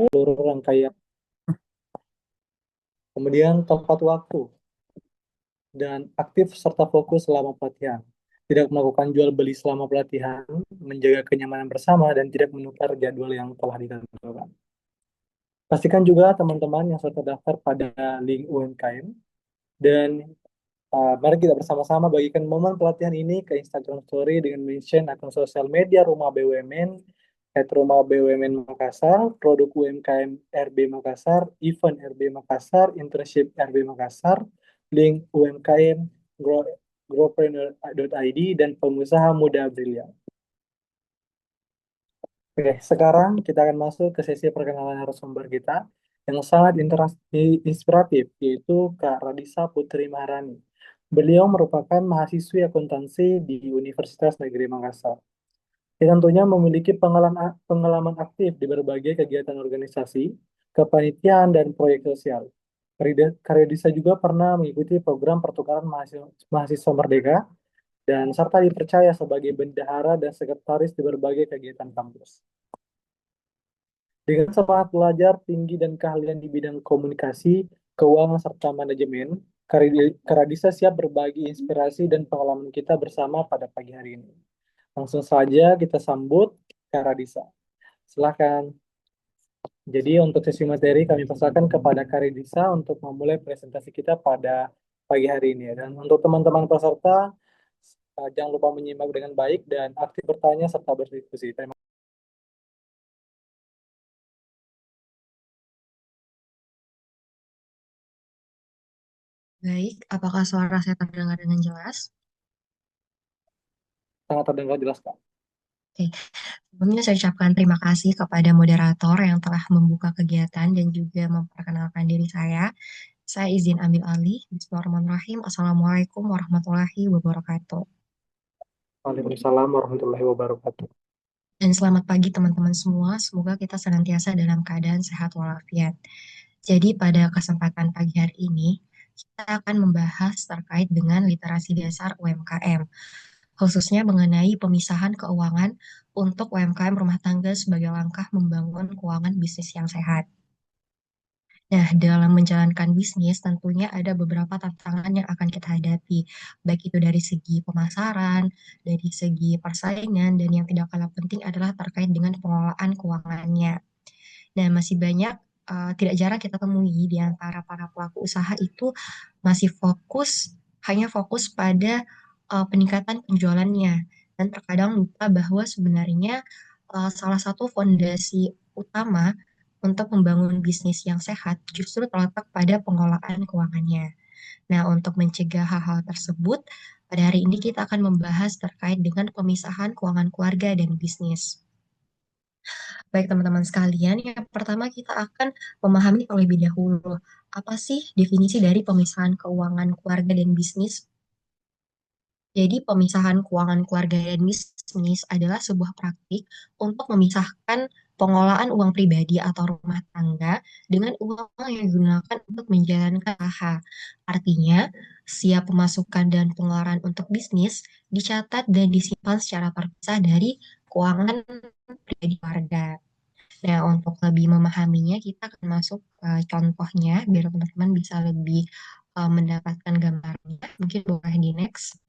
seluruh rangkaian. Kemudian tepat waktu dan aktif serta fokus selama pelatihan. Tidak melakukan jual beli selama pelatihan, menjaga kenyamanan bersama dan tidak menukar jadwal yang telah ditentukan. Pastikan juga teman-teman yang sudah terdaftar pada link UMKM dan mari kita bersama-sama bagikan momen pelatihan ini ke Instagram Story dengan mention akun sosial media Rumah BUMN, Rumah BUMN Makassar, produk UMKM RB Makassar, event RB Makassar, internship RB Makassar, link UMKM, growpreneur.id, dan pengusaha muda brilian. Oke, sekarang kita akan masuk ke sesi perkenalan narasumber kita yang sangat inspiratif, yaitu Kak Radisa Putri Maharani. Beliau merupakan mahasiswi akuntansi di Universitas Negeri Makassar. Dia tentunya memiliki pengalaman aktif di berbagai kegiatan organisasi, kepanitiaan, dan proyek sosial. Karyadisa juga pernah mengikuti program pertukaran mahasiswa Merdeka dan serta dipercaya sebagai bendahara dan sekretaris di berbagai kegiatan kampus. Dengan semangat belajar tinggi dan keahlian di bidang komunikasi, keuangan, serta manajemen, Karadisa siap berbagi inspirasi dan pengalaman kita bersama pada pagi hari ini. Langsung saja kita sambut Karadisa. Silakan. Jadi untuk sesi materi kami persilakan kepada Karadisa untuk memulai presentasi kita pada pagi hari ini. Dan untuk teman-teman peserta, jangan lupa menyimak dengan baik dan aktif bertanya serta berdiskusi. Terima kasih. Baik, apakah suara saya terdengar dengan jelas? Sangat terdengar jelas, Pak. Oke, sebelumnya saya ucapkan terima kasih kepada moderator yang telah membuka kegiatan dan juga memperkenalkan diri saya. Saya izin ambil alih. Bismillahirrahmanirrahim. Assalamualaikum warahmatullahi wabarakatuh. Waalaikumsalam warahmatullahi wabarakatuh. Dan selamat pagi teman-teman semua. Semoga kita senantiasa dalam keadaan sehat walafiat. Jadi pada kesempatan pagi hari ini, kita akan membahas terkait dengan literasi dasar UMKM, khususnya mengenai pemisahan keuangan untuk UMKM rumah tangga sebagai langkah membangun keuangan bisnis yang sehat. Nah, dalam menjalankan bisnis tentunya ada beberapa tantangan yang akan kita hadapi, baik itu dari segi pemasaran, dari segi persaingan, dan yang tidak kalah penting adalah terkait dengan pengelolaan keuangannya. Nah, masih banyak, tidak jarang kita temui di antara para pelaku usaha itu masih hanya fokus pada peningkatan penjualannya, dan terkadang lupa bahwa sebenarnya salah satu fondasi utama untuk membangun bisnis yang sehat justru terletak pada pengelolaan keuangannya. Nah, untuk mencegah hal-hal tersebut, pada hari ini kita akan membahas terkait dengan pemisahan keuangan keluarga dan bisnis. Baik teman-teman sekalian, yang pertama kita akan memahami terlebih dahulu apa sih definisi dari pemisahan keuangan keluarga dan bisnis. Jadi pemisahan keuangan keluarga dan bisnis adalah sebuah praktik untuk memisahkan pengelolaan uang pribadi atau rumah tangga dengan uang yang digunakan untuk menjalankan usaha. Artinya, siap pemasukan dan pengeluaran untuk bisnis dicatat dan disimpan secara terpisah dari keuangan pribadi keluarga. Nah, untuk lebih memahaminya, kita akan masuk ke contohnya biar teman-teman bisa lebih mendapatkan gambarnya. Mungkin boleh di next.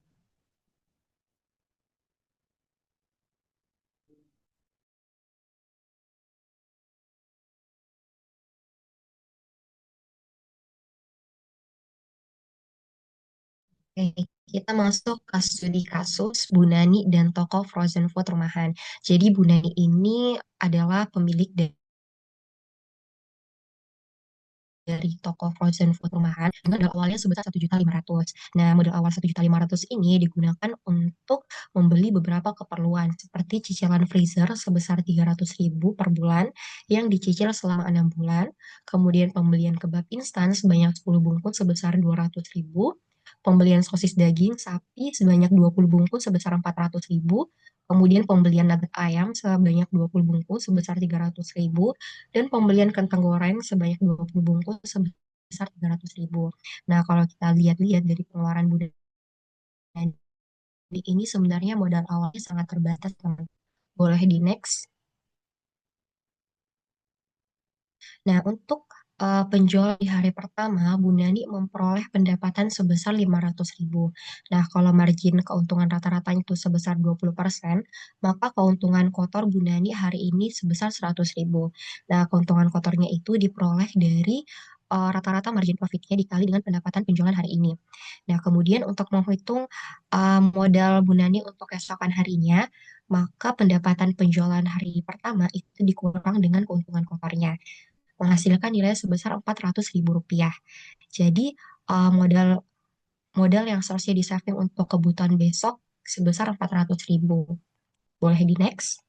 Oke, kita masuk ke studi kasus Bu Nani dan toko frozen food rumahan. Jadi Bu Nani ini adalah pemilik dari toko frozen food rumahan dengan modal awalnya sebesar 1.500.000. Nah, modal awal 1.500.000 ini digunakan untuk membeli beberapa keperluan seperti cicilan freezer sebesar 300.000 per bulan yang dicicil selama 6 bulan, kemudian pembelian kebab instan sebanyak 10 bungkus sebesar 200.000, pembelian sosis daging sapi sebanyak 20 bungkus sebesar 400.000, kemudian pembelian nugget ayam sebanyak 20 bungkus sebesar 300.000, dan pembelian kentang goreng sebanyak 20 bungkus sebesar 300.000. Nah, kalau kita lihat-lihat dari pengeluaran budaya ini sebenarnya modal awalnya sangat terbatas, teman. Boleh di next. Nah, untuk penjual di hari pertama, Bu Nani memperoleh pendapatan sebesar 500.000. Nah, kalau margin keuntungan rata-rata itu sebesar 20%, maka keuntungan kotor Bu Nani hari ini sebesar 100.000. Nah, keuntungan kotornya itu diperoleh dari rata-rata margin profitnya dikali dengan pendapatan penjualan hari ini. Nah, kemudian untuk menghitung modal Bu Nani untuk keesokan harinya, maka pendapatan penjualan hari pertama itu dikurang dengan keuntungan kotornya menghasilkan nilai sebesar 400.000 rupiah. Jadi modal modal yang seharusnya di saving untuk kebutuhan besok sebesar 400.000. Boleh di next?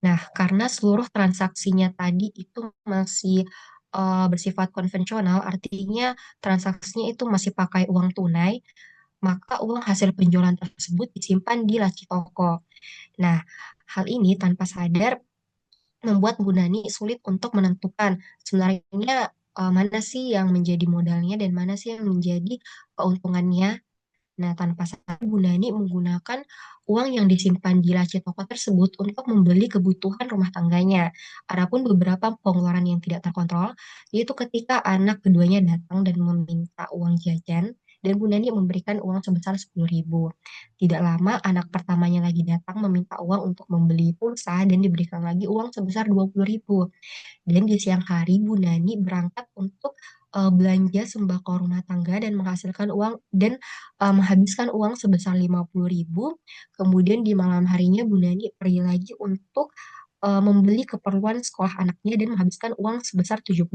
Nah, karena seluruh transaksinya tadi itu masih bersifat konvensional, artinya transaksinya itu masih pakai uang tunai, maka uang hasil penjualan tersebut disimpan di laci toko. Nah, hal ini tanpa sadar membuat Bu Nani sulit untuk menentukan sebenarnya mana sih yang menjadi modalnya dan mana sih yang menjadi keuntungannya. Nah, tanpa sadar Bu Nani menggunakan uang yang disimpan di laci toko tersebut untuk membeli kebutuhan rumah tangganya. Adapun beberapa pengeluaran yang tidak terkontrol, yaitu ketika anak keduanya datang dan meminta uang jajan, dan Bu Nani memberikan uang sebesar 10.000. Tidak lama, anak pertamanya lagi datang meminta uang untuk membeli pulsa dan diberikan lagi uang sebesar 20.000. Dan di siang hari, Bu Nani berangkat untuk belanja sembako rumah tangga dan menghasilkan uang dan menghabiskan uang sebesar 50.000. Kemudian di malam harinya Bu Nani pergi lagi untuk membeli keperluan sekolah anaknya dan menghabiskan uang sebesar 70.000.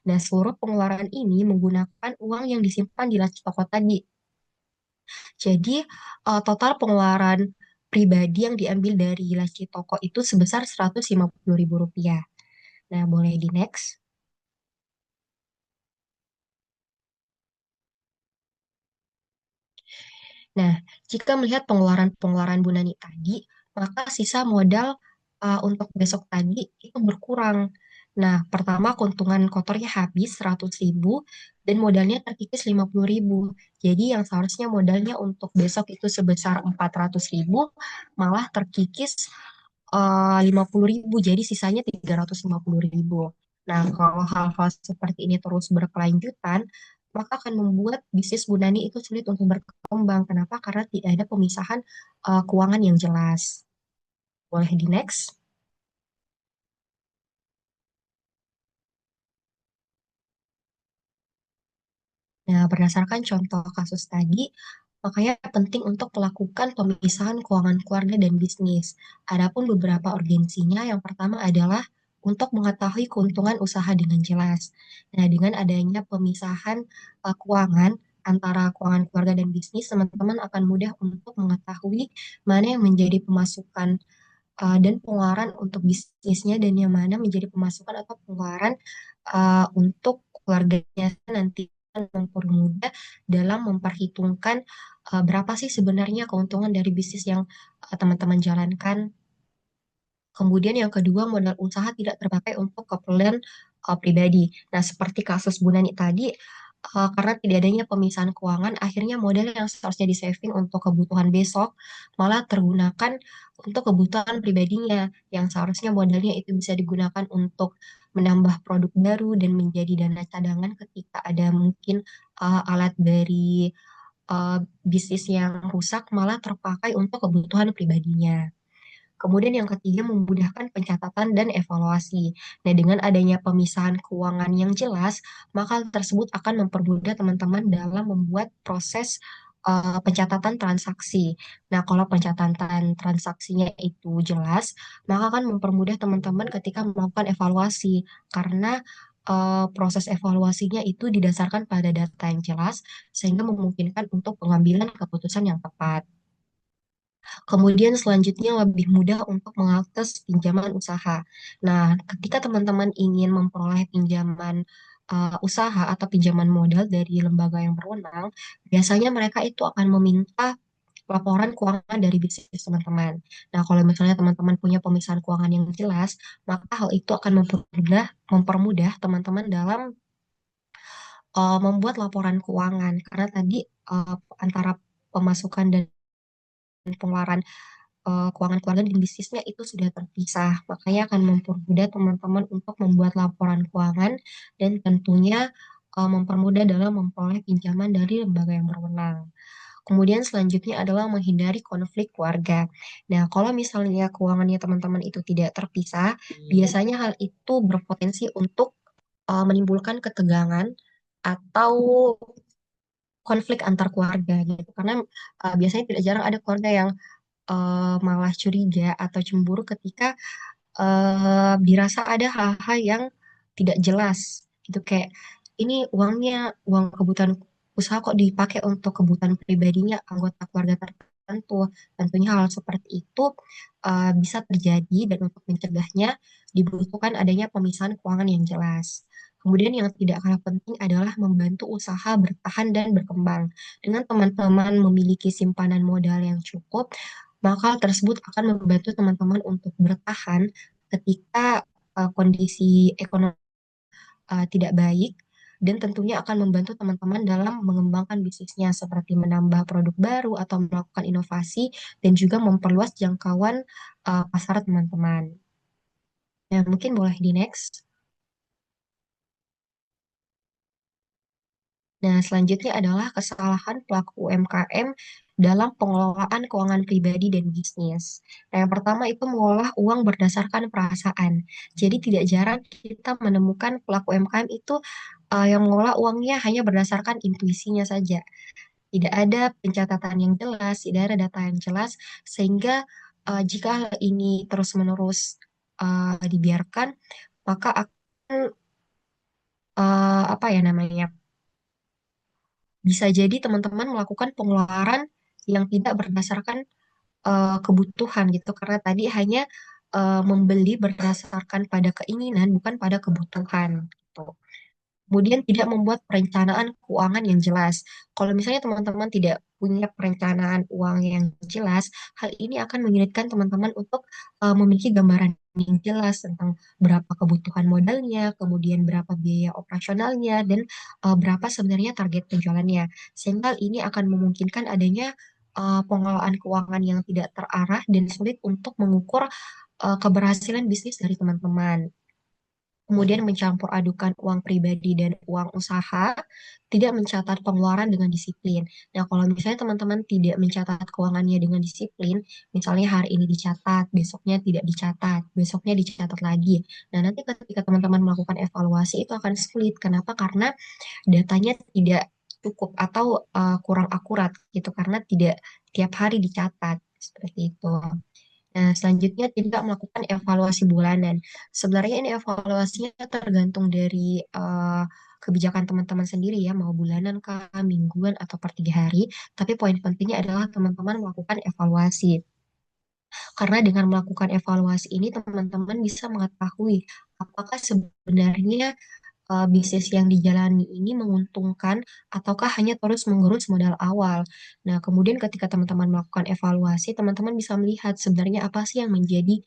Nah, seluruh pengeluaran ini menggunakan uang yang disimpan di laci toko tadi. Jadi, total pengeluaran pribadi yang diambil dari laci toko itu sebesar 150.000 rupiah. Nah, boleh di next. Nah, jika melihat pengeluaran-pengeluaran Bu Nani tadi, maka sisa modal untuk besok tadi itu berkurang. Nah, pertama keuntungan kotornya habis 100.000 dan modalnya terkikis 50.000. Jadi yang seharusnya modalnya untuk besok itu sebesar 400.000 malah terkikis 50.000. Jadi sisanya 350.000. Nah, kalau hal-hal seperti ini terus berkelanjutan, maka akan membuat bisnis Bu Nani itu sulit untuk berkembang. Kenapa? Karena tidak ada pemisahan keuangan yang jelas. Boleh di next? Nah, berdasarkan contoh kasus tadi, makanya penting untuk melakukan pemisahan keuangan keluarga dan bisnis. Adapun beberapa urgensinya, yang pertama adalah untuk mengetahui keuntungan usaha dengan jelas. Nah, dengan adanya pemisahan keuangan antara keuangan keluarga dan bisnis, teman-teman akan mudah untuk mengetahui mana yang menjadi pemasukan dan pengeluaran untuk bisnisnya dan yang mana menjadi pemasukan atau pengeluaran untuk keluarganya nanti mempermudah dalam memperhitungkan berapa sih sebenarnya keuntungan dari bisnis yang teman-teman jalankan. Kemudian yang kedua, modal usaha tidak terpakai untuk keperluan pribadi. Nah, seperti kasus Bu Nani tadi, karena tidak adanya pemisahan keuangan, akhirnya modal yang seharusnya di-saving untuk kebutuhan besok malah tergunakan untuk kebutuhan pribadinya, yang seharusnya modalnya itu bisa digunakan untuk menambah produk baru dan menjadi dana cadangan ketika ada mungkin alat dari bisnis yang rusak malah terpakai untuk kebutuhan pribadinya. Kemudian yang ketiga, memudahkan pencatatan dan evaluasi. Nah, dengan adanya pemisahan keuangan yang jelas, maka hal tersebut akan mempermudah teman-teman dalam membuat proses pencatatan transaksi. Nah, kalau pencatatan transaksinya itu jelas, maka akan mempermudah teman-teman ketika melakukan evaluasi, karena proses evaluasinya itu didasarkan pada data yang jelas, sehingga memungkinkan untuk pengambilan keputusan yang tepat. Kemudian selanjutnya lebih mudah untuk mengakses pinjaman usaha. Nah, ketika teman-teman ingin memperoleh pinjaman usaha atau pinjaman modal dari lembaga yang berwenang, biasanya mereka itu akan meminta laporan keuangan dari bisnis teman-teman. Nah, kalau misalnya teman-teman punya pemisahan keuangan yang jelas, maka hal itu akan mempermudah teman-teman dalam membuat laporan keuangan karena tadi antara pemasukan dan pengeluaran keuangan keluarga dan bisnisnya itu sudah terpisah. Makanya akan mempermudah teman-teman untuk membuat laporan keuangan dan tentunya mempermudah dalam memperoleh pinjaman dari lembaga yang berwenang. Kemudian selanjutnya adalah menghindari konflik keluarga. Nah, kalau misalnya keuangannya teman-teman itu tidak terpisah, biasanya hal itu berpotensi untuk menimbulkan ketegangan atau konflik antar keluarga gitu. Karena biasanya tidak jarang ada keluarga yang malah curiga atau cemburu ketika dirasa ada hal-hal yang tidak jelas gitu, kayak ini uang kebutuhan usaha kok dipakai untuk kebutuhan pribadinya anggota keluarga tertentu. Tentunya hal seperti itu bisa terjadi dan untuk mencegahnya dibutuhkan adanya pemisahan keuangan yang jelas. Kemudian yang tidak kalah penting adalah membantu usaha bertahan dan berkembang. Dengan teman-teman memiliki simpanan modal yang cukup, maka hal tersebut akan membantu teman-teman untuk bertahan ketika kondisi ekonomi tidak baik, dan tentunya akan membantu teman-teman dalam mengembangkan bisnisnya seperti menambah produk baru atau melakukan inovasi dan juga memperluas jangkauan pasar teman-teman. Nah, mungkin boleh di next. Nah, selanjutnya adalah kesalahan pelaku UMKM dalam pengelolaan keuangan pribadi dan bisnis. Nah, yang pertama itu mengolah uang berdasarkan perasaan. Jadi tidak jarang kita menemukan pelaku UMKM itu yang mengolah uangnya hanya berdasarkan intuisinya saja. Tidak ada pencatatan yang jelas, tidak ada data yang jelas, sehingga jika hal ini terus-menerus dibiarkan, maka akan apa ya namanya? Bisa jadi teman-teman melakukan pengeluaran yang tidak berdasarkan kebutuhan gitu, karena tadi hanya membeli berdasarkan pada keinginan bukan pada kebutuhan gitu. Kemudian tidak membuat perencanaan keuangan yang jelas. Kalau misalnya teman-teman tidak punya perencanaan uang yang jelas, hal ini akan menyulitkan teman-teman untuk memiliki gambaran yang jelas tentang berapa kebutuhan modalnya, kemudian berapa biaya operasionalnya, dan berapa sebenarnya target penjualannya. Sehingga hal ini akan memungkinkan adanya pengelolaan keuangan yang tidak terarah dan sulit untuk mengukur keberhasilan bisnis dari teman-teman. Kemudian mencampur adukan uang pribadi dan uang usaha, tidak mencatat pengeluaran dengan disiplin. Nah, kalau misalnya teman-teman tidak mencatat keuangannya dengan disiplin, misalnya hari ini dicatat, besoknya tidak dicatat, besoknya dicatat lagi. Nah, nanti ketika teman-teman melakukan evaluasi itu akan sulit. Kenapa? Karena datanya tidak cukup atau kurang akurat gitu, karena tidak tiap hari dicatat seperti itu. Nah, selanjutnya tidak melakukan evaluasi bulanan. Sebenarnya ini evaluasinya tergantung dari kebijakan teman-teman sendiri ya, mau bulanan kah, mingguan, atau per 3 hari. Tapi poin pentingnya adalah teman-teman melakukan evaluasi. Karena dengan melakukan evaluasi ini, teman-teman bisa mengetahui apakah sebenarnya bisnis yang dijalani ini menguntungkan ataukah hanya terus menggerus modal awal. Nah, kemudian ketika teman-teman melakukan evaluasi, teman-teman bisa melihat sebenarnya apa sih yang menjadi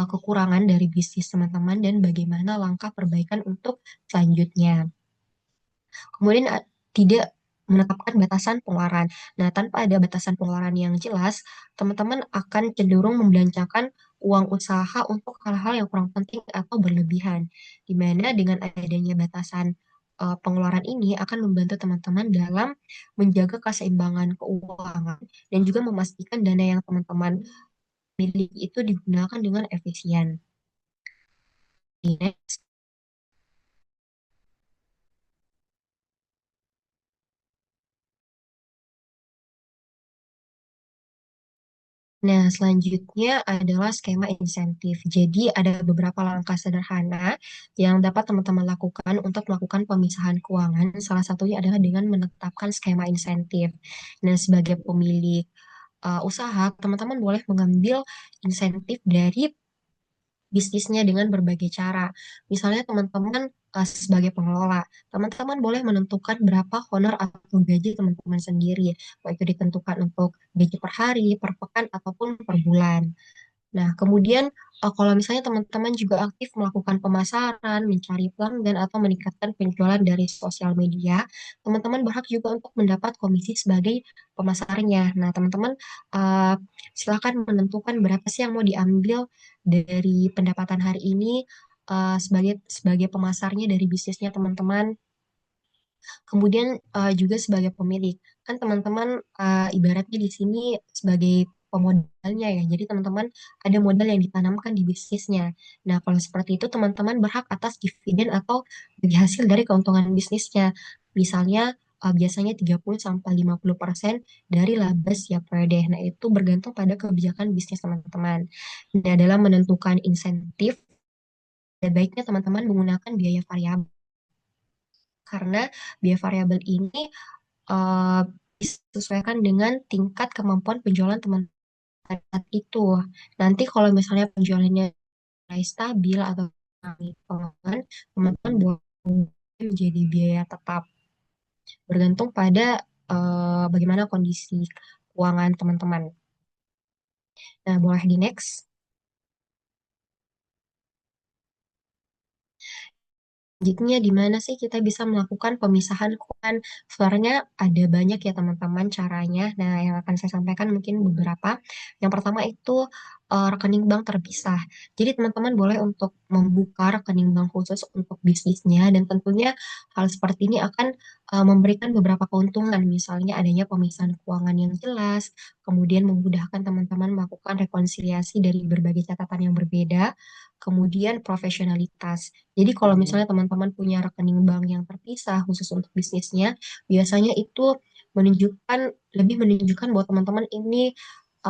kekurangan dari bisnis teman-teman dan bagaimana langkah perbaikan untuk selanjutnya. Kemudian tidak menetapkan batasan pengeluaran. Nah, tanpa ada batasan pengeluaran yang jelas, teman-teman akan cenderung membelanjakan uang usaha untuk hal-hal yang kurang penting atau berlebihan. Di mana dengan adanya batasan pengeluaran ini akan membantu teman-teman dalam menjaga keseimbangan keuangan dan juga memastikan dana yang teman-teman miliki itu digunakan dengan efisien. Next. Nah, selanjutnya adalah skema insentif. Jadi, ada beberapa langkah sederhana yang dapat teman-teman lakukan untuk melakukan pemisahan keuangan. Salah satunya adalah dengan menetapkan skema insentif. Nah, sebagai pemilik usaha, teman-teman boleh mengambil insentif dari bisnisnya dengan berbagai cara. Misalnya teman-teman sebagai pengelola, teman-teman boleh menentukan berapa honor atau gaji teman-teman sendiri, baik itu ditentukan untuk gaji per hari, per pekan, ataupun per bulan. Nah, kemudian kalau misalnya teman-teman juga aktif melakukan pemasaran, mencari pelanggan, atau meningkatkan penjualan dari sosial media, teman-teman berhak juga untuk mendapat komisi sebagai pemasarnya. Nah, teman-teman uh, silakan menentukan berapa sih yang mau diambil dari pendapatan hari ini sebagai sebagai pemasarnya dari bisnisnya teman-teman. Kemudian juga sebagai pemilik, kan teman-teman ibaratnya di sini sebagai pemodalnya ya. Jadi teman-teman ada modal yang ditanamkan di bisnisnya. Nah, kalau seperti itu teman-teman berhak atas dividen atau bagi hasil dari keuntungan bisnisnya. Misalnya biasanya 30-50% dari laba setiap periode. Nah, itu bergantung pada kebijakan bisnis teman-teman. Nah, dalam menentukan insentif, baiknya teman-teman menggunakan biaya variabel karena biaya variabel ini eh, disesuaikan dengan tingkat kemampuan penjualan teman-teman saat itu. Nanti kalau misalnya penjualannya mulai stabil atau mengalami pengembangan, teman-teman boleh menjadi biaya tetap bergantung pada bagaimana kondisi keuangan teman-teman. Nah, boleh di next. Selanjutnya, di mana sih kita bisa melakukan pemisahan keuangan? Sebenarnya ada banyak ya teman-teman caranya. Nah, yang akan saya sampaikan mungkin beberapa. Yang pertama itu rekening bank terpisah. Jadi teman-teman boleh untuk membuka rekening bank khusus untuk bisnisnya dan tentunya hal seperti ini akan memberikan beberapa keuntungan. Misalnya adanya pemisahan keuangan yang jelas, kemudian memudahkan teman-teman melakukan rekonsiliasi dari berbagai catatan yang berbeda, kemudian profesionalitas. Jadi kalau misalnya teman-teman punya rekening bank yang terpisah khusus untuk bisnisnya, biasanya itu menunjukkan lebih menunjukkan bahwa teman-teman ini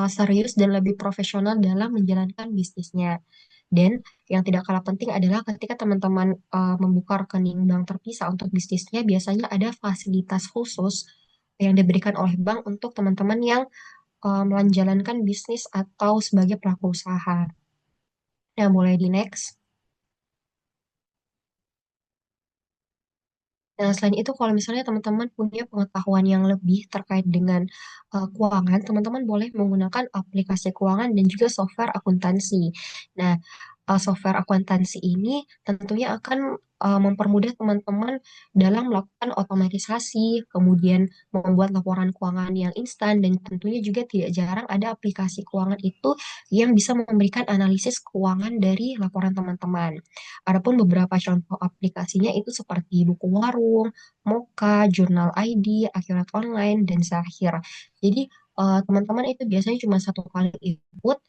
serius dan lebih profesional dalam menjalankan bisnisnya. Dan yang tidak kalah penting adalah ketika teman-teman membuka rekening bank terpisah untuk bisnisnya, biasanya ada fasilitas khusus yang diberikan oleh bank untuk teman-teman yang menjalankan bisnis atau sebagai pelaku usaha. Nah, boleh di next. Nah, selain itu, kalau misalnya teman-teman punya pengetahuan yang lebih terkait dengan keuangan, teman-teman boleh menggunakan aplikasi keuangan dan juga software akuntansi. Nah, software akuntansi ini tentunya akan mempermudah teman-teman dalam melakukan otomatisasi, kemudian membuat laporan keuangan yang instan, dan tentunya juga tidak jarang ada aplikasi keuangan itu yang bisa memberikan analisis keuangan dari laporan teman-teman. Adapun beberapa contoh aplikasinya itu seperti buku warung, Moka, Jurnal ID, Akhirat Online, dan Zahir. Jadi teman-teman itu biasanya cuma satu kali input.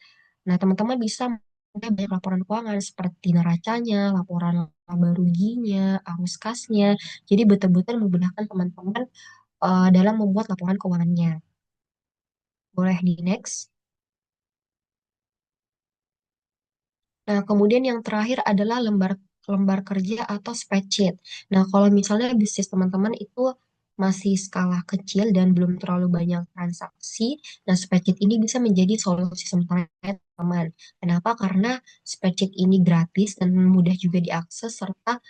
Nah, teman-teman bisa mempunyai banyak laporan keuangan seperti neracanya, laporan laba ruginya, arus kasnya. Jadi betul-betul memudahkan teman-teman dalam membuat laporan keuangannya. Boleh di next. Nah, kemudian yang terakhir adalah lembar lembar kerja atau spreadsheet. Nah, kalau misalnya bisnis teman-teman itu masih skala kecil dan belum terlalu banyak transaksi, nah spreadsheet ini bisa menjadi solusi sementara ya, teman. Kenapa? Karena spreadsheet ini gratis dan mudah juga diakses serta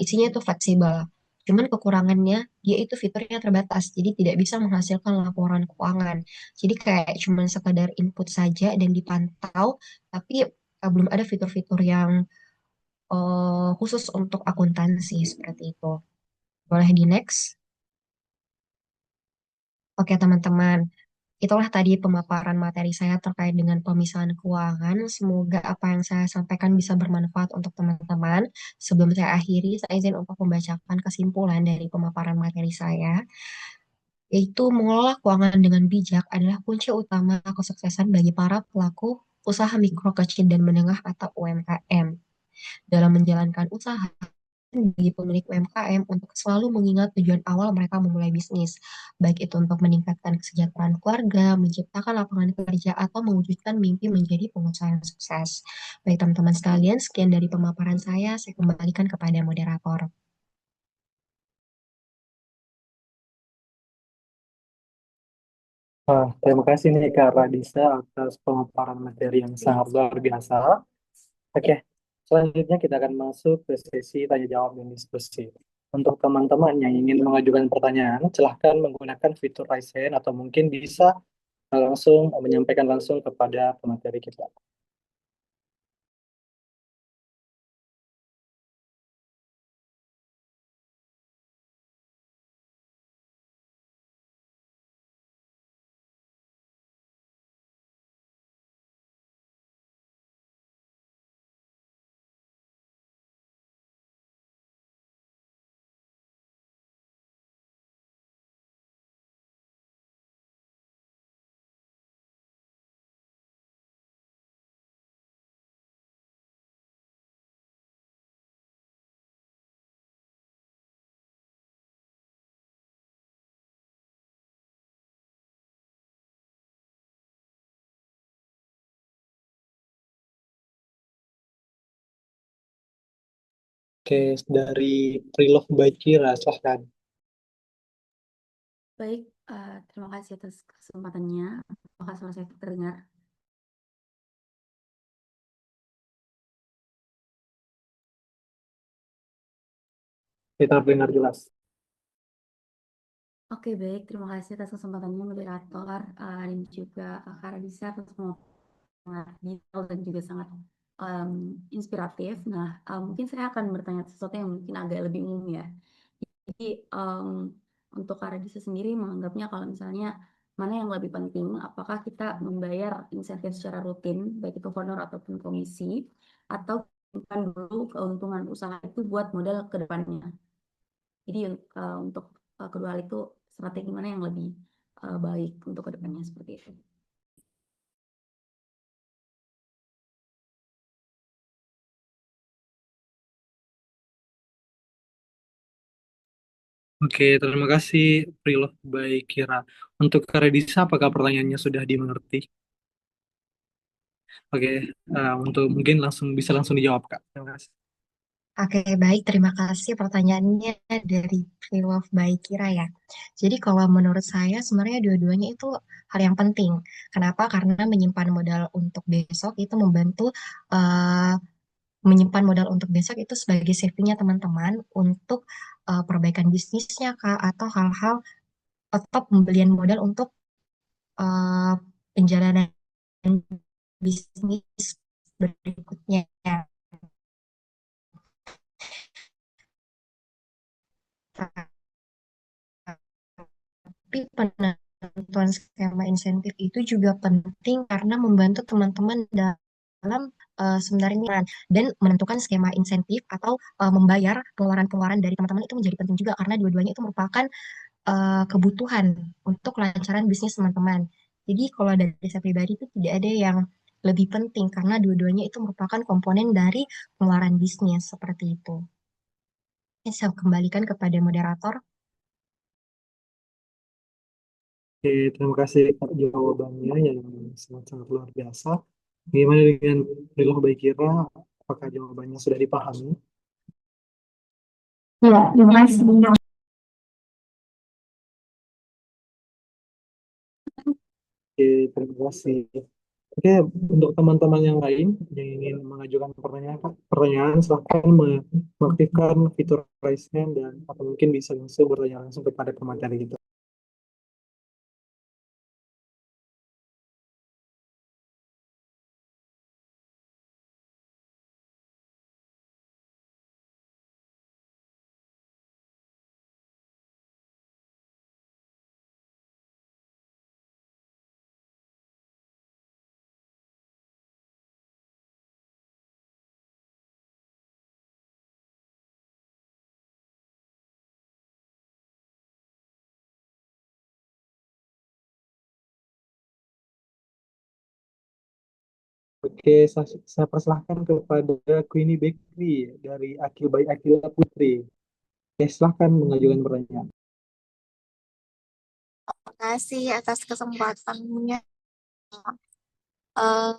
isinya itu fleksibel. Cuman kekurangannya dia itu fiturnya terbatas, jadi tidak bisa menghasilkan laporan keuangan. Jadi kayak cuman sekadar input saja dan dipantau, tapi belum ada fitur-fitur yang khusus untuk akuntansi seperti itu. Boleh di next? Oke, teman-teman. Itulah tadi pemaparan materi saya terkait dengan pemisahan keuangan. Semoga apa yang saya sampaikan bisa bermanfaat untuk teman-teman. Sebelum saya akhiri, saya izin untuk membacakan kesimpulan dari pemaparan materi saya, yaitu mengelola keuangan dengan bijak adalah kunci utama kesuksesan bagi para pelaku usaha mikro, kecil, dan menengah atau UMKM. Dalam menjalankan usaha, bagi pemilik UMKM untuk selalu mengingat tujuan awal mereka memulai bisnis, baik itu untuk meningkatkan kesejahteraan keluarga, menciptakan lapangan kerja, atau mewujudkan mimpi menjadi pengusaha yang sukses. Baik teman-teman sekalian, sekian dari pemaparan saya kembalikan kepada moderator. Terima kasih nih Kak Radisa atas pemaparan materi yang sangat luar biasa. Oke, selanjutnya kita akan masuk ke sesi tanya jawab dan diskusi. Untuk teman-teman yang ingin mengajukan pertanyaan, silahkan menggunakan fitur raise hand atau mungkin bisa langsung menyampaikan langsung kepada pemateri kita. Oke, dari Prilove by Kira, silahkan. Baik, terima kasih atas kesempatannya. Apakah suara saya terdengar? Kita dengar jelas. Oke, baik. Terima kasih atas kesempatannya, moderator, dan juga Kak Radisa atas sangat detail dan juga sangat inspiratif. Nah, mungkin saya akan bertanya sesuatu yang mungkin agak lebih umum ya. Jadi, untuk Kak Radisa sendiri menganggapnya kalau misalnya mana yang lebih penting, apakah kita membayar insentif secara rutin, baik itu honor ataupun komisi, atau simpan dulu keuntungan usaha itu buat modal ke depannya. Jadi untuk kedua hal itu strategi mana yang lebih baik untuk ke depannya seperti itu. Oke, terima kasih Prilove by Kira. Untuk Karedisa, apakah pertanyaannya sudah dimengerti? Oke, untuk mungkin bisa langsung dijawab, Kak. Terima kasih. Oke, baik. Terima kasih pertanyaannya dari Pre-Love by Kira ya. Jadi kalau menurut saya sebenarnya dua-duanya itu hal yang penting. Kenapa? Karena menyimpan modal untuk besok itu membantu eh, menyimpan modal untuk besok itu sebagai safety-nya teman-teman untuk perbaikan bisnisnya Kak atau hal-hal atau pembelian modal untuk eh, penjalanan bisnis berikutnya. Tapi penentuan skema insentif itu juga penting karena membantu teman-teman dalam sebenarnya dan menentukan skema insentif atau membayar pengeluaran-pengeluaran dari teman-teman itu menjadi penting juga karena dua-duanya itu merupakan kebutuhan untuk kelancaran bisnis teman-teman. Jadi kalau dari saya pribadi itu tidak ada yang lebih penting karena dua-duanya itu merupakan komponen dari pengeluaran bisnis seperti itu. Ini saya kembalikan kepada moderator. Oke, terima kasih Kak jawabannya yang sangat-sangat luar biasa. Gimana dengan Prilove by Kira? Apakah jawabannya sudah dipahami? Ya, terima kasih. Oke, terima kasih. Oke, untuk teman-teman yang lain yang ingin mengajukan pertanyaan, silahkan mengaktifkan fitur raise hand dan atau mungkin bisa langsung bertanya langsung kepada pemateri kita. Oke, saya persilahkan kepada Queenie Bakery dari Akil by Akila Putri. Oke, silahkan mengajukan pertanyaan. Terima kasih atas kesempatannya. Eh,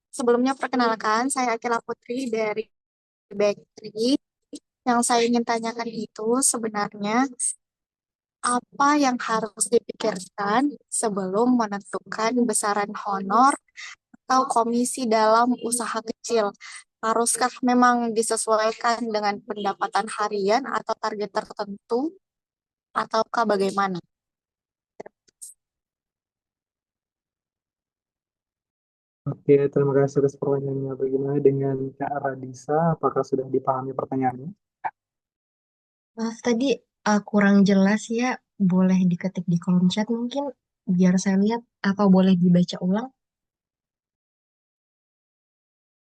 Sebelumnya perkenalkan, saya Akila Putri dari Bakery. Yang saya ingin tanyakan itu sebenarnya apa yang harus dipikirkan sebelum menentukan besaran honor atau komisi dalam usaha kecil? Haruskah memang disesuaikan dengan pendapatan harian atau target tertentu, ataukah bagaimana? Oke, terima kasih atas pertanyaannya. Bagaimana dengan Kak Radisa? Apakah sudah dipahami pertanyaannya? Maaf tadi kurang jelas ya, boleh diketik di kolom chat mungkin biar saya lihat atau boleh dibaca ulang.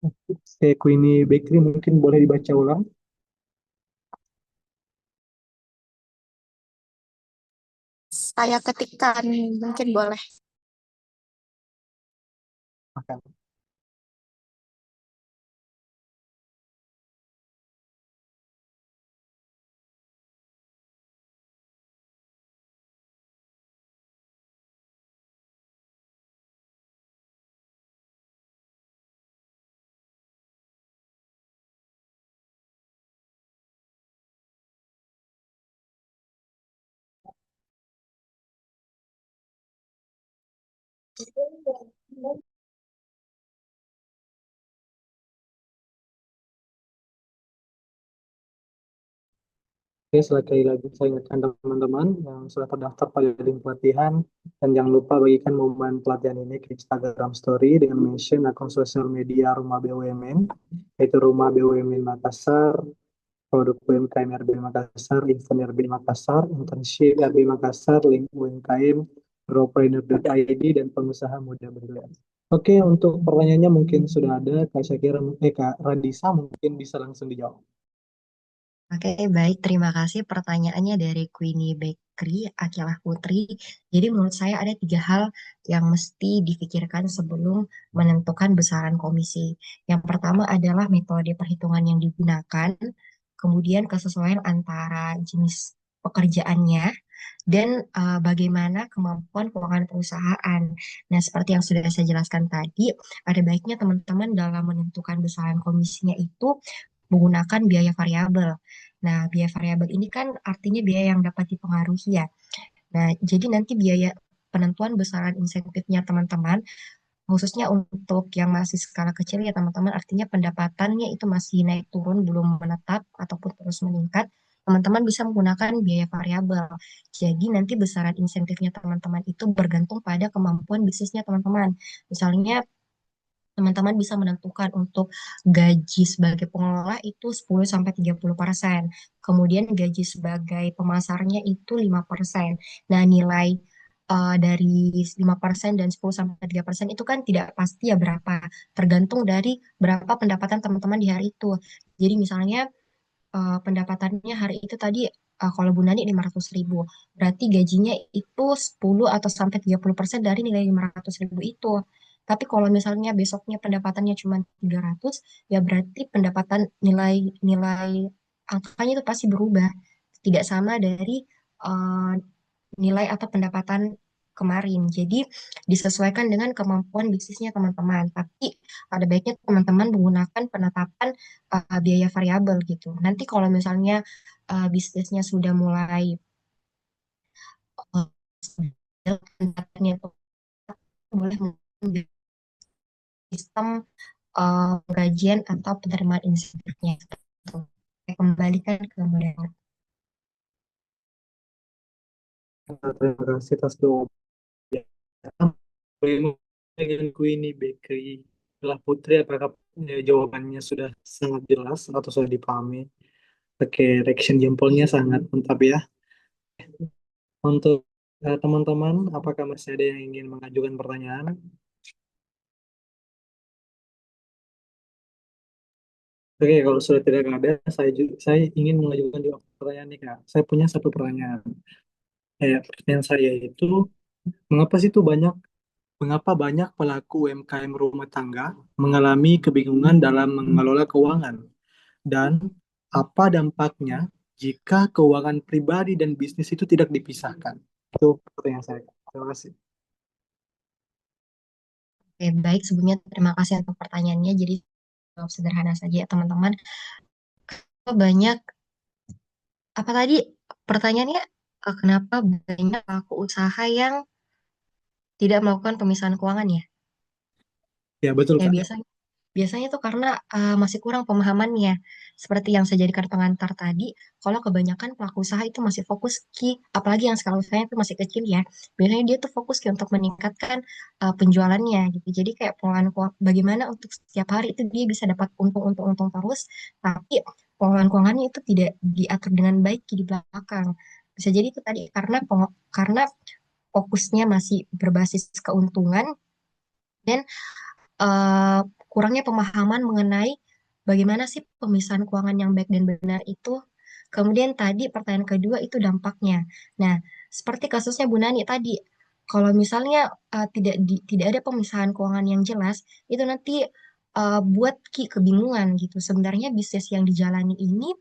Oke, Queenie Bakery mungkin boleh dibaca ulang. Saya ketikkan, mungkin boleh. Akan. Oke, sekali lagi saya ingatkan teman-teman yang sudah terdaftar pada link pelatihan dan jangan lupa bagikan momen pelatihan ini ke Instagram Story dengan mention akun sosial media Rumah BUMN, yaitu Rumah BUMN Makassar, produk UMKM RB Makassar, event RB Makassar, internship RB Makassar, link UMKM, growpreneur.id, dan pengusaha muda bergerak. Oke, untuk pertanyaannya mungkin sudah ada. Kak Syakira, Kak Radisa mungkin bisa langsung dijawab. Oke, baik. Terima kasih pertanyaannya dari Queenie Bakery, Akilah Putri. Jadi menurut saya ada tiga hal yang mesti difikirkan sebelum menentukan besaran komisi. Yang pertama adalah metode perhitungan yang digunakan, kemudian kesesuaian antara jenis pekerjaannya, dan bagaimana kemampuan keuangan perusahaan. Nah, seperti yang sudah saya jelaskan tadi, ada baiknya teman-teman dalam menentukan besaran komisinya itu menggunakan biaya variabel. Nah, biaya variabel ini kan artinya biaya yang dapat dipengaruhi ya. Nah, jadi nanti biaya penentuan besaran insentifnya teman-teman, khususnya untuk yang masih skala kecil ya teman-teman, artinya pendapatannya itu masih naik turun, belum menetap ataupun terus meningkat, teman-teman bisa menggunakan biaya variabel. Jadi nanti besaran insentifnya teman-teman itu bergantung pada kemampuan bisnisnya teman-teman. Misalnya teman-teman bisa menentukan untuk gaji sebagai pengelola itu 10-30%. Kemudian gaji sebagai pemasarnya itu 5%. Nah, nilai dari 5% dan 10-3% itu kan tidak pasti ya berapa. Tergantung dari berapa pendapatan teman-teman di hari itu. Jadi misalnya pendapatannya hari itu tadi kalau Bu Nani 500.000, berarti gajinya itu 10 atau sampai 30% dari nilai 500.000 itu. Tapi kalau misalnya besoknya pendapatannya cuma 300, ya berarti pendapatan nilai nilai angkanya itu pasti berubah. Tidak sama dari eh, nilai atau pendapatan kemarin. Jadi disesuaikan dengan kemampuan bisnisnya teman-teman. Tapi ada baiknya teman-teman menggunakan penetapan biaya variabel gitu. Nanti kalau misalnya bisnisnya sudah mulai pendapatannya itu boleh menggunakan sistem gajian atau penerimaan insentifnya. Gitu. Saya kembalikan ke moderator. Terima kasih atas jawabannya. Dengan Queenie Bakery telah Putri, apakah jawabannya sudah sangat jelas atau sudah dipahami? Oke, reaction jempolnya sangat mantap ya. Untuk teman-teman, apakah masih ada yang ingin mengajukan pertanyaan? Oke, kalau sudah tidak ada, saya ingin mengajukan juga pertanyaan nih Kak. Saya punya satu pertanyaan. Pertanyaan saya itu, mengapa sih itu mengapa banyak pelaku UMKM rumah tangga mengalami kebingungan dalam mengelola keuangan? Dan apa dampaknya jika keuangan pribadi dan bisnis itu tidak dipisahkan? Itu pertanyaan saya. Terima kasih. Oke, baik. Sebelumnya terima kasih untuk pertanyaannya. Jadi jawab sederhana saja ya teman-teman. Banyak apa tadi pertanyaannya kenapa banyak pelaku usaha yang tidak melakukan pemisahan keuangan ya? Ya, betul Ya Kak. biasanya biasanya tuh karena masih kurang pemahamannya. Seperti yang saya jadikan pengantar tadi, kalau kebanyakan pelaku usaha itu masih fokus apalagi yang skala usahanya itu masih kecil ya. Biasanya dia tuh fokus untuk meningkatkan penjualannya gitu. Jadi kayak pengelolaan keuangan, bagaimana untuk setiap hari itu dia bisa dapat untung terus, tapi pengelolaan keuangannya itu tidak diatur dengan baik di belakang. Bisa jadi itu tadi karena fokusnya masih berbasis keuntungan dan eh, kurangnya pemahaman mengenai bagaimana sih pemisahan keuangan yang baik dan benar itu. Kemudian tadi pertanyaan kedua itu dampaknya. Nah, seperti kasusnya Bu Nani tadi, kalau misalnya tidak ada pemisahan keuangan yang jelas, itu nanti buat Ki kebingungan gitu. Sebenarnya bisnis yang dijalani ini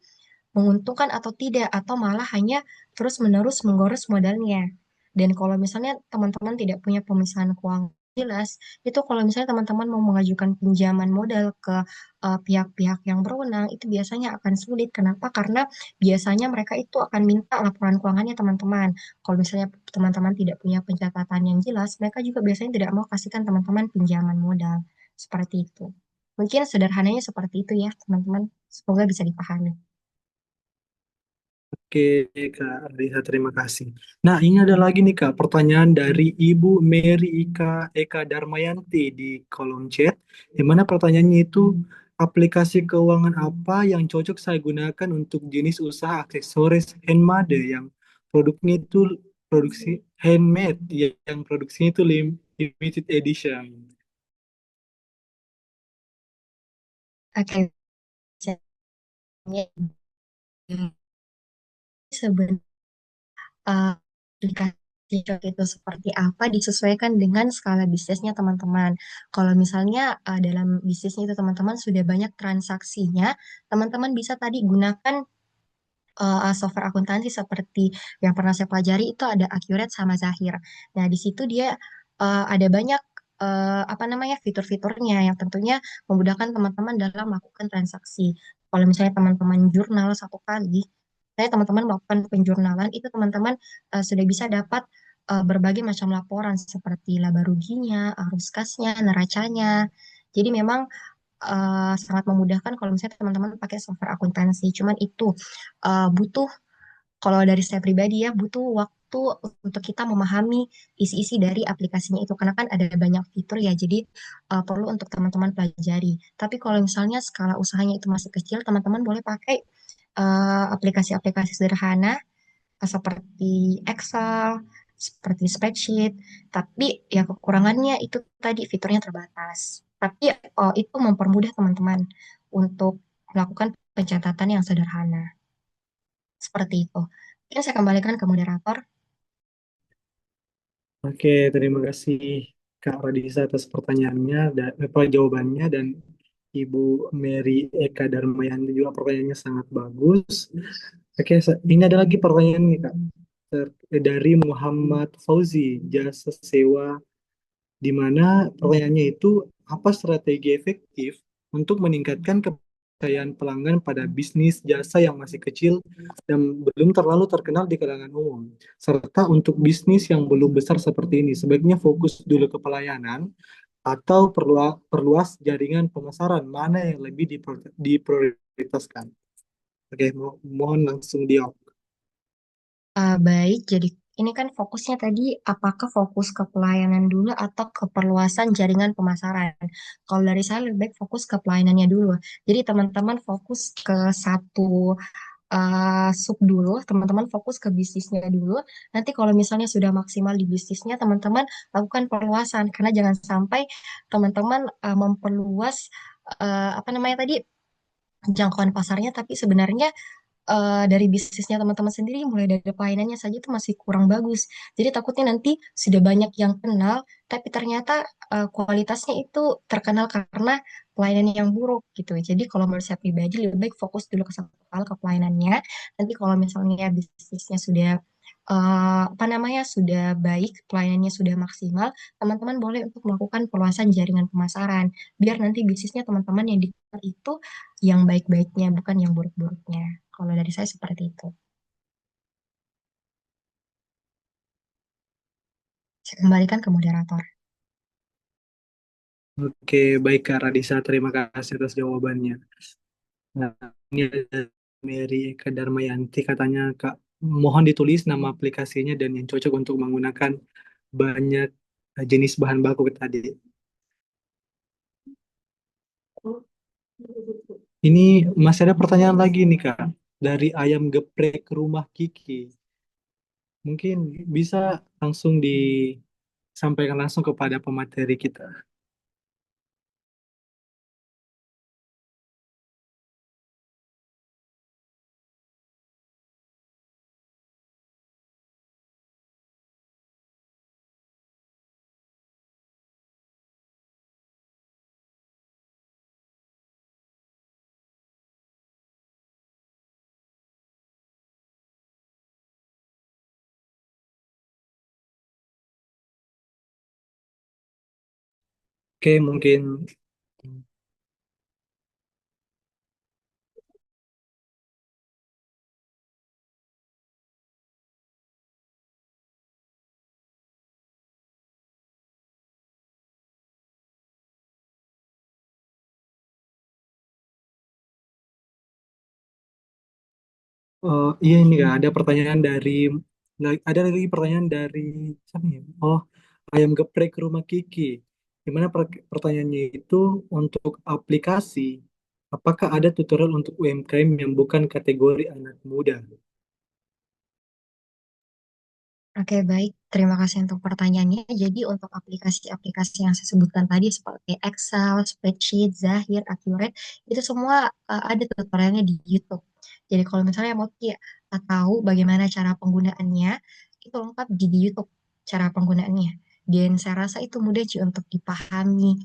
menguntungkan atau tidak, atau malah hanya terus-menerus menggores modalnya. Dan kalau misalnya teman-teman tidak punya pemisahan keuangan jelas, itu kalau misalnya teman-teman mau mengajukan pinjaman modal ke pihak-pihak yang berwenang, itu biasanya akan sulit. Kenapa? Karena biasanya mereka itu akan minta laporan keuangannya teman-teman. Kalau misalnya teman-teman tidak punya pencatatan yang jelas, mereka juga biasanya tidak mau kasihkan teman-teman pinjaman modal. Seperti itu. Mungkin sederhananya seperti itu ya, teman-teman. Semoga bisa dipahami. Oke, Kak Risa, terima kasih. Nah, ini ada lagi nih, Kak, pertanyaan dari Ibu Mary Eka Darmayanti di kolom chat, di mana pertanyaannya itu, aplikasi keuangan apa yang cocok saya gunakan untuk jenis usaha aksesoris handmade yang produknya itu produksi handmade, yang produksinya itu limited edition. Oke, sebenarnya aplikasi Cok itu seperti apa disesuaikan dengan skala bisnisnya teman-teman. Kalau misalnya dalam bisnisnya itu teman-teman sudah banyak transaksinya, teman-teman bisa tadi gunakan software akuntansi seperti yang pernah saya pelajari itu ada Accurate sama Zahir. Nah, di situ dia ada banyak apa namanya fitur-fiturnya yang tentunya memudahkan teman-teman dalam melakukan transaksi. Kalau misalnya teman-teman jurnal satu kali, saya teman-teman melakukan penjurnalan itu teman-teman sudah bisa dapat berbagai macam laporan seperti laba ruginya, arus kasnya, neracanya. Jadi memang sangat memudahkan kalau misalnya teman-teman pakai software akuntansi. Cuman itu butuh, kalau dari saya pribadi ya, butuh waktu untuk kita memahami isi-isi dari aplikasinya itu. Karena kan ada banyak fitur ya, jadi perlu untuk teman-teman pelajari. Tapi kalau misalnya skala usahanya itu masih kecil, teman-teman boleh pakai aplikasi-aplikasi sederhana seperti Excel, seperti spreadsheet, tapi ya kekurangannya itu tadi fiturnya terbatas. Tapi itu mempermudah teman-teman untuk melakukan pencatatan yang sederhana. Seperti itu. Mungkin saya kembalikan ke moderator. Oke, terima kasih Kak Radisa atas pertanyaannya dan jawabannya, dan Ibu Mary Eka Darmayanti juga pertanyaannya sangat bagus. Oke, ini ada lagi pertanyaan nih Kak. Dari Muhammad Fauzi, jasa sewa, di mana pertanyaannya itu, apa strategi efektif untuk meningkatkan kepercayaan pelanggan pada bisnis jasa yang masih kecil dan belum terlalu terkenal di kalangan umum, serta untuk bisnis yang belum besar seperti ini, sebaiknya fokus dulu ke pelayanan atau perluas jaringan pemasaran, mana yang lebih diprioritaskan? Oke, mohon langsung dijawab. Baik, jadi ini kan fokusnya tadi apakah fokus ke pelayanan dulu atau ke perluasan jaringan pemasaran. Kalau dari saya lebih baik fokus ke pelayanannya dulu. Jadi teman-teman fokus ke satu sub dulu, teman-teman fokus ke bisnisnya dulu. Nanti kalau misalnya sudah maksimal di bisnisnya, teman-teman lakukan perluasan. Karena jangan sampai teman-teman memperluas apa namanya tadi jangkauan pasarnya, tapi sebenarnya dari bisnisnya teman-teman sendiri, mulai dari pelayanannya saja itu masih kurang bagus. Jadi takutnya nanti sudah banyak yang kenal, tapi ternyata kualitasnya itu terkenal karena pelayanan yang buruk gitu. Jadi kalau menurut saya pribadi lebih baik fokus dulu ke satu hal, ke pelayanannya. Nanti kalau misalnya bisnisnya sudah apa namanya sudah baik, pelayanannya sudah maksimal, teman-teman boleh untuk melakukan perluasan jaringan pemasaran. Biar nanti bisnisnya teman-teman yang dikenal itu yang baik-baiknya, bukan yang buruk-buruknya. Kalau dari saya seperti itu. Saya kembalikan ke moderator. Oke, baik Kak Radisa, terima kasih atas jawabannya. Nah, ini ada Mary Eka Darmayanti, katanya Kak, mohon ditulis nama aplikasinya dan yang cocok untuk menggunakan banyak jenis bahan baku tadi. Ini masih ada pertanyaan lagi nih Kak, dari Ayam Geprek Rumah Kiki. Mungkin bisa langsung disampaikan langsung kepada pemateri kita. Oke, mungkin iya ini Kak, ada pertanyaan dari ada lagi pertanyaan dari siapa ya? Oh, ayam geprek rumah Kiki. Gimana pertanyaannya itu untuk aplikasi? Apakah ada tutorial untuk UMKM yang bukan kategori anak muda? Oke, baik. Terima kasih untuk pertanyaannya. Jadi untuk aplikasi-aplikasi yang saya sebutkan tadi seperti Excel, Spreadsheet, Zahir, Accurate, itu semua ada tutorialnya di YouTube. Jadi kalau misalnya mau tahu bagaimana cara penggunaannya, itu lengkap di YouTube cara penggunaannya. Dan saya rasa itu mudah sih untuk dipahami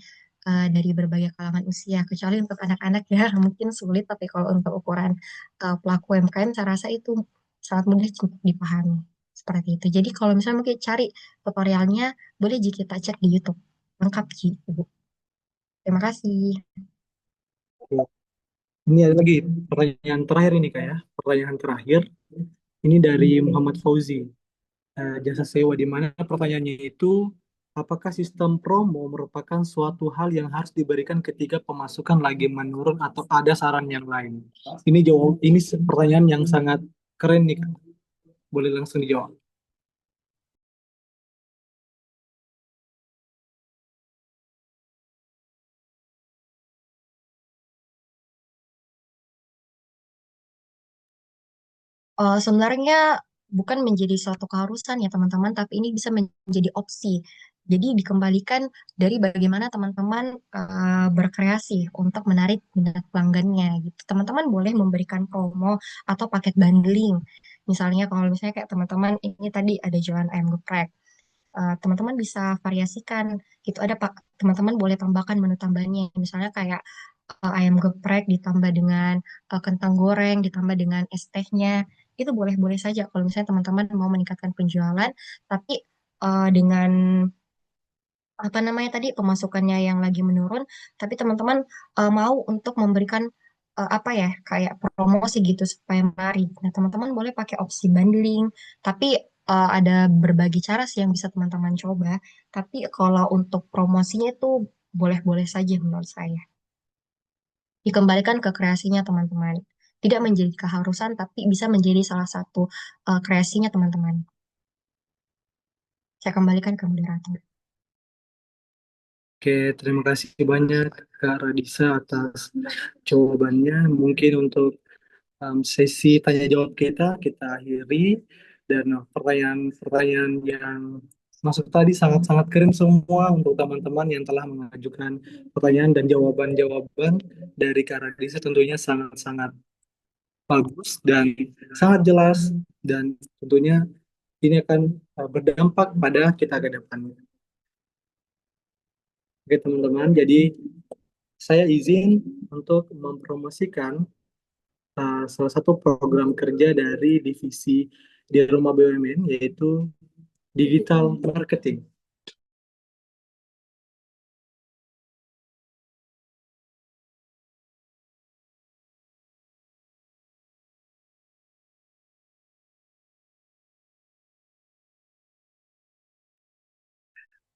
dari berbagai kalangan usia. Kecuali untuk anak-anak ya mungkin sulit, tapi kalau untuk ukuran pelaku UMKM, saya rasa itu sangat mudah untuk dipahami. Seperti itu. Jadi kalau misalnya mungkin cari tutorialnya, boleh jika kita cek di YouTube. Lengkap sih, Ibu. Terima kasih. Ini ada lagi pertanyaan terakhir ini Kak ya. Pertanyaan terakhir ini dari Muhammad Fauzi. Jasa sewa di mana pertanyaannya itu apakah sistem promo merupakan suatu hal yang harus diberikan ketika pemasukan lagi menurun atau ada saran yang lain? Ini pertanyaan yang sangat keren nih Kak. Boleh langsung dijawab. Sebenarnya bukan menjadi suatu keharusan ya teman-teman, tapi ini bisa menjadi opsi. Jadi dikembalikan dari bagaimana teman-teman berkreasi untuk menarik minat pelanggannya gitu. Teman-teman boleh memberikan promo atau paket bundling. Misalnya kalau misalnya kayak teman-teman ini tadi ada jualan ayam geprek. Teman-teman bisa variasikan gitu, ada pak, teman-teman boleh tambahkan menu tambahannya misalnya kayak ayam geprek ditambah dengan kentang goreng ditambah dengan es tehnya, itu boleh-boleh saja kalau misalnya teman-teman mau meningkatkan penjualan, tapi dengan apa namanya tadi pemasukannya yang lagi menurun, tapi teman-teman mau untuk memberikan apa ya kayak promosi gitu supaya menarik. Nah, teman-teman boleh pakai opsi bundling, tapi ada berbagai cara sih yang bisa teman-teman coba. Tapi kalau untuk promosinya itu boleh-boleh saja menurut saya. Dikembalikan ke kreasinya teman-teman. Tidak menjadi keharusan, tapi bisa menjadi salah satu kreasinya teman-teman. Saya kembalikan ke moderator. Oke, terima kasih banyak Kak Radisa atas jawabannya. Mungkin untuk sesi tanya jawab kita akhiri dan pertanyaan-pertanyaan yang masuk tadi sangat-sangat keren semua untuk teman-teman yang telah mengajukan pertanyaan dan jawaban-jawaban dari Kak Radisa tentunya sangat-sangat bagus dan sangat jelas dan tentunya ini akan berdampak pada kita ke depannya. Oke teman-teman, jadi saya izin untuk mempromosikan salah satu program kerja dari divisi di Rumah BUMN yaitu digital marketing.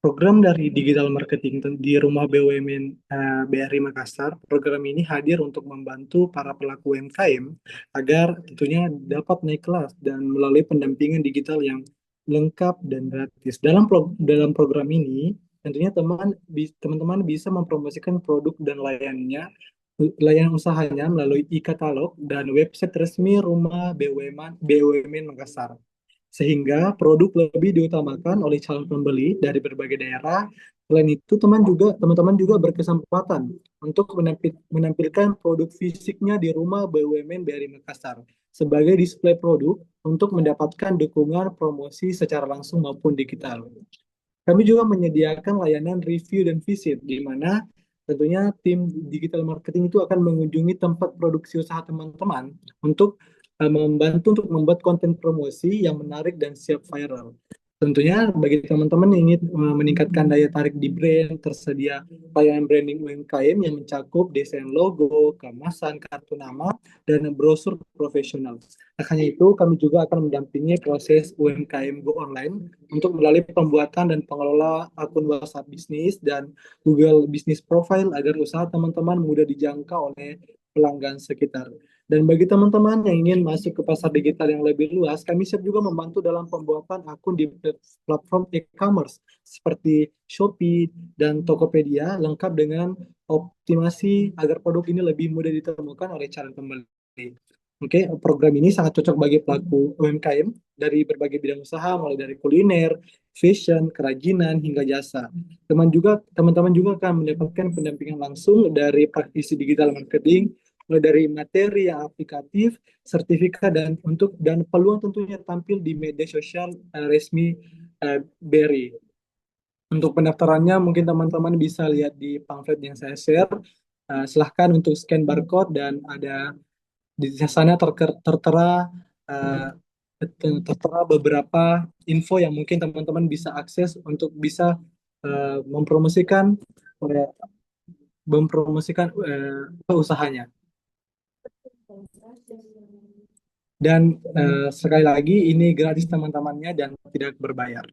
Program dari digital marketing di Rumah BUMN BRI Makassar, program ini hadir untuk membantu para pelaku UMKM agar tentunya dapat naik kelas dan melalui pendampingan digital yang lengkap dan gratis. Dalam program ini, tentunya teman-teman bisa mempromosikan produk dan layanan usahanya melalui e-katalog dan website resmi Rumah BUMN Makassar sehingga produk lebih diutamakan oleh calon pembeli dari berbagai daerah. Selain itu, teman-teman juga berkesempatan untuk menampilkan produk fisiknya di rumah BUMN BRI Makassar sebagai display produk untuk mendapatkan dukungan promosi secara langsung maupun digital. Kami juga menyediakan layanan review dan visit, di mana tentunya tim digital marketing itu akan mengunjungi tempat produksi usaha teman-teman untuk membantu untuk membuat konten promosi yang menarik dan siap viral. Tentunya bagi teman-teman yang ingin meningkatkan daya tarik di brand, tersedia layanan branding UMKM yang mencakup desain logo, kemasan, kartu nama, dan brosur profesional. Tak hanya itu, kami juga akan mendampingi proses UMKM Go Online untuk melalui pembuatan dan pengelola akun WhatsApp bisnis dan Google Business Profile agar usaha teman-teman mudah dijangkau oleh pelanggan sekitar. Dan bagi teman-teman yang ingin masuk ke pasar digital yang lebih luas, kami siap juga membantu dalam pembuatan akun di platform e-commerce seperti Shopee dan Tokopedia, lengkap dengan optimasi agar produk ini lebih mudah ditemukan oleh calon pembeli. Oke, program ini sangat cocok bagi pelaku UMKM dari berbagai bidang usaha, mulai dari kuliner, fashion, kerajinan, hingga jasa. Teman-teman juga akan mendapatkan pendampingan langsung dari praktisi digital marketing, mulai dari materi yang aplikatif, sertifikat dan peluang tentunya tampil di media sosial resmi BRI. Untuk pendaftarannya mungkin teman-teman bisa lihat di pamflet yang saya share. Silahkan untuk scan barcode dan ada di sana tertera eh, tertera beberapa info yang mungkin teman-teman bisa akses untuk bisa mempromosikan eh, usahanya. Dan sekali lagi ini gratis teman-temannya dan tidak berbayar.